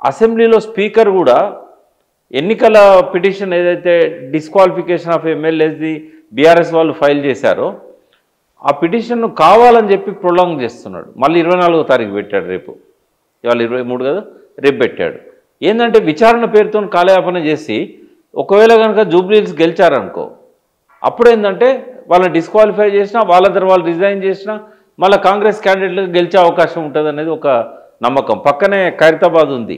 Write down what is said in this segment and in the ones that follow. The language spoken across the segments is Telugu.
అసెంబ్లీలో స్పీకర్ కూడా ఎన్నికల పిటిషన్ ఏదైతే డిస్క్వాలిఫికేషన్ ఆఫ్ ఎమ్మెల్యేస్ది బీఆర్ఎస్ వాళ్ళు ఫైల్ చేశారో ఆ పిటిషన్ను కావాలని చెప్పి ప్రొలాంగ్ చేస్తున్నాడు. మళ్ళీ 24వ తారీఖు పెట్టాడు. రేపు ఇవాళ 23 కదా, రేపు పెట్టాడు. ఏంటంటే విచారణ పేరుతో కాలయాపన చేసి ఒకవేళ కనుక జూబ్లీహిల్స్ గెలిచారనుకో అప్పుడేంటంటే వాళ్ళని డిస్క్వాలిఫై చేసినా వాళ్ళ దగ్గర వాళ్ళు రిజైన్ చేసినా మళ్ళీ కాంగ్రెస్ క్యాండిడేట్లకు గెలిచే అవకాశం ఉంటుంది అనేది ఒక నమ్మకం. పక్కనే ఖైరతాబాద్ ఉంది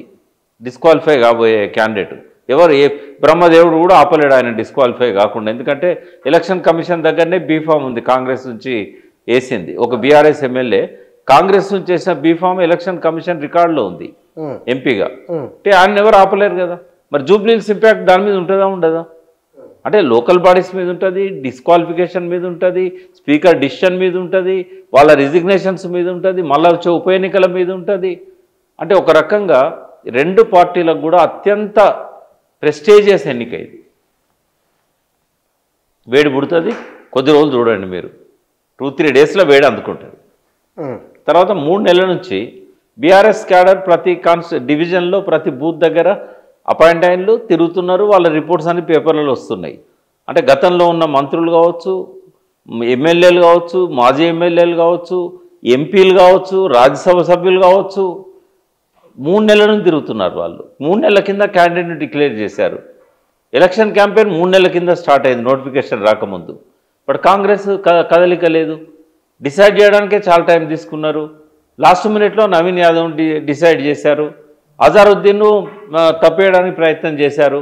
డిస్క్వాలిఫై కాబోయే క్యాండిడేట్. ఎవరు బ్రహ్మదేవుడు కూడా ఆపలేడు ఆయన డిస్క్వాలిఫై కాకుండా. ఎందుకంటే ఎలక్షన్ కమిషన్ దగ్గరనే బీఫామ్ ఉంది కాంగ్రెస్ నుంచి వేసింది. ఒక బీఆర్ఎస్ ఎమ్మెల్యే కాంగ్రెస్ నుంచి చేసిన బీఫామ్ ఎలక్షన్ కమిషన్ రికార్డులో ఉంది ఎంపీగా. అంటే ఆయన ఎవరు ఆపలేరు కదా. మరి జూబ్లీహిల్స్ ఇంపాక్ట్ దాని మీద ఉంటుందా ఉండదా? అంటే లోకల్ బాడీస్ మీద ఉంటుంది, డిస్క్వాలిఫికేషన్ మీద ఉంటుంది, స్పీకర్ డిసిషన్ మీద ఉంటుంది, వాళ్ళ రిజిగ్నేషన్స్ మీద ఉంటుంది, మళ్ళీ వచ్చే ఉప ఎన్నికల మీద ఉంటుంది. అంటే ఒక రకంగా రెండు పార్టీలకు కూడా అత్యంత ప్రెస్టేజియస్ ఎన్నిక ఇది. వేడి పుడుతుంది, కొద్ది రోజులు చూడండి మీరు, 2-3 డేస్లో వేడి అందుకుంటుంది. తర్వాత 3 నెలల నుంచి బీఆర్ఎస్ క్యాడర్ ప్రతి డివిజన్లో ప్రతి బూత్ దగ్గర అపాయింట్ అయిన్లు తిరుగుతున్నారు. వాళ్ళ రిపోర్ట్స్ అన్ని పేపర్లలో వస్తున్నాయి. అంటే గతంలో ఉన్న మంత్రులు కావచ్చు, ఎమ్మెల్యేలు కావచ్చు, మాజీ ఎమ్మెల్యేలు కావచ్చు, ఎంపీలు కావచ్చు, రాజ్యసభ సభ్యులు కావచ్చు, 3 నెలల నుంచి తిరుగుతున్నారు వాళ్ళు. 3 నెలల కింద క్యాండిడేట్ని డిక్లేర్ చేశారు. ఎలక్షన్ క్యాంపెయిన్ 3 నెలల కింద స్టార్ట్ అయింది నోటిఫికేషన్ రాకముందు. బట్ కాంగ్రెస్ కదలిక లేదు. డిసైడ్ చేయడానికే చాలా టైం తీసుకున్నారు. లాస్ట్ మినిట్లో నవీన్ యాదవ్ డిసైడ్ చేశారు. అజారుద్దీన్ను తప్పేయడానికి ప్రయత్నం చేశారు.